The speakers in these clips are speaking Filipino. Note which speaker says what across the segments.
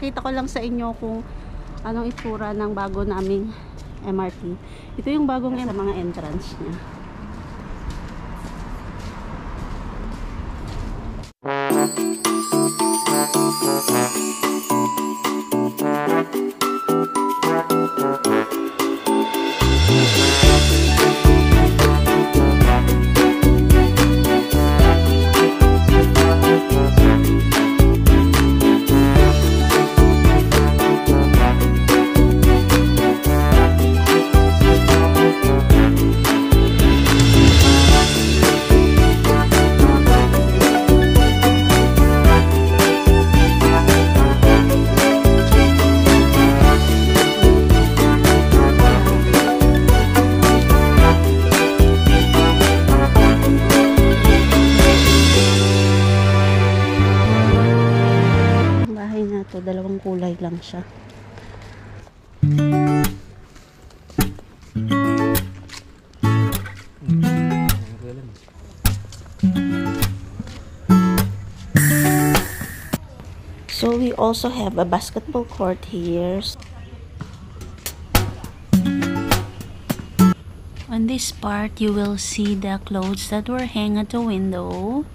Speaker 1: Pinapakita ko lang sa inyo kung anong itsura ng bago naming MRT. Ito yung bagong sa mga entrance niya. Dalawang kulay lang siya. So we also have a basketball court here. On this part, you will see the clothes that were hanging at the window.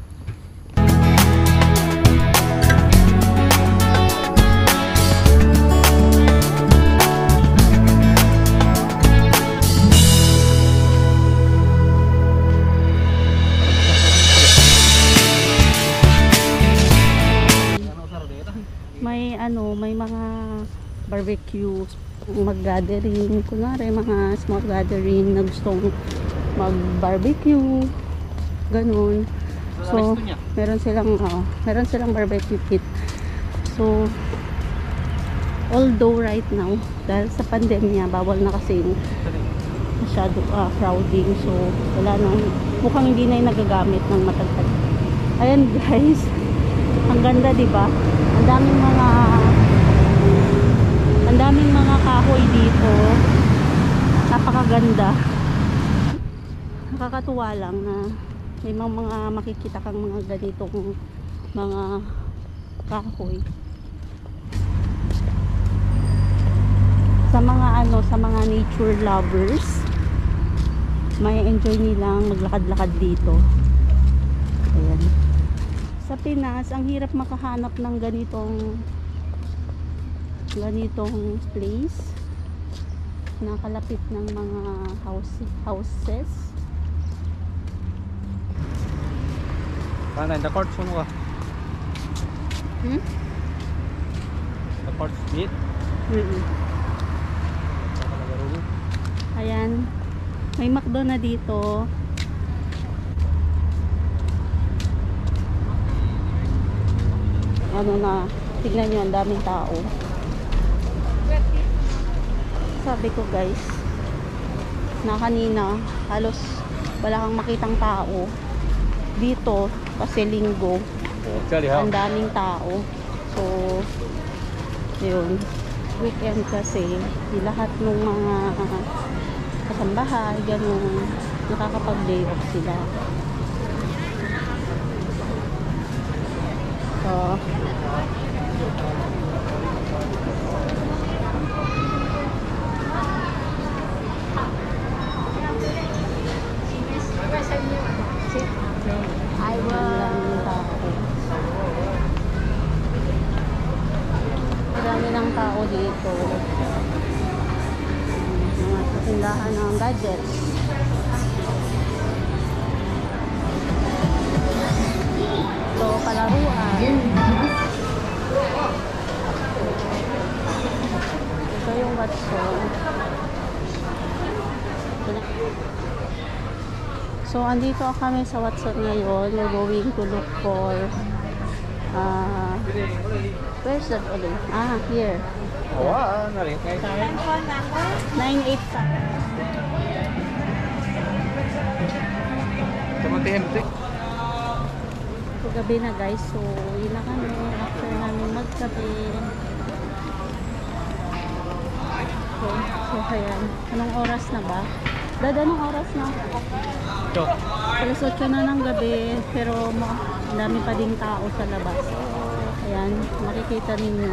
Speaker 1: May mga barbecue, mag-gathering, kunwari mga small gathering na gustong mag-barbecue, ganun. So, meron silang barbecue kit. So, although right now, dahil sa pandemya, bawal na kasi masyado crowding. So, wala nang, mukhang hindi na yung nagagamit ng matagal. Ayan guys, ang ganda, diba? Ang daming mga kahoy dito. Napakaganda. Nakakatuwa lang na may mga makikita kang mga ganitong mga kahoy. Sa mga nature lovers, may enjoy nilang maglakad-lakad dito. Ayan. Sa Pinas, ang hirap makahanap ng ganitong place na kalapit ng mga houses.
Speaker 2: Paano the courts mo ka? The courts bit?
Speaker 1: Ayan, may McDo na dito. Tignan nyo, ang daming tao. Sabi ko guys, na kanina halos wala kang makitang tao dito kasi linggo. Ang daming tao. So, yun, weekend kasi lahat ng mga kasambahay, ganun, nakakapag-day off sila. So, marami ng tao dito. Mga tindahan ng gadgets. So, palaruan. Ito yung Watson. So, andito kami sa Watson ngayon. We're going to look for where's that other? Here.
Speaker 2: Narin.
Speaker 1: 985. So, gabi na guys. So, yun na kami. After namin magkape. So, ayan. Anong oras na ba? Anong oras na? Alas 8 na ng gabi. Pero, ang dami pa ding tao sa labas. So, Ayan, makikita ninyo.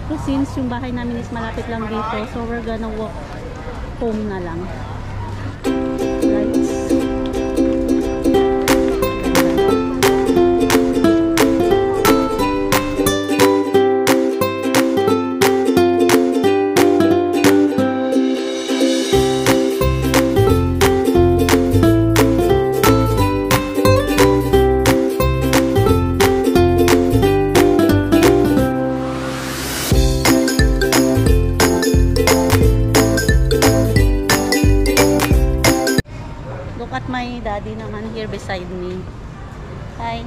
Speaker 1: So since yung bahay namin is malapit lang dito, so we're gonna walk home na lang. Right. Look at my daddy naman here beside me. Hi.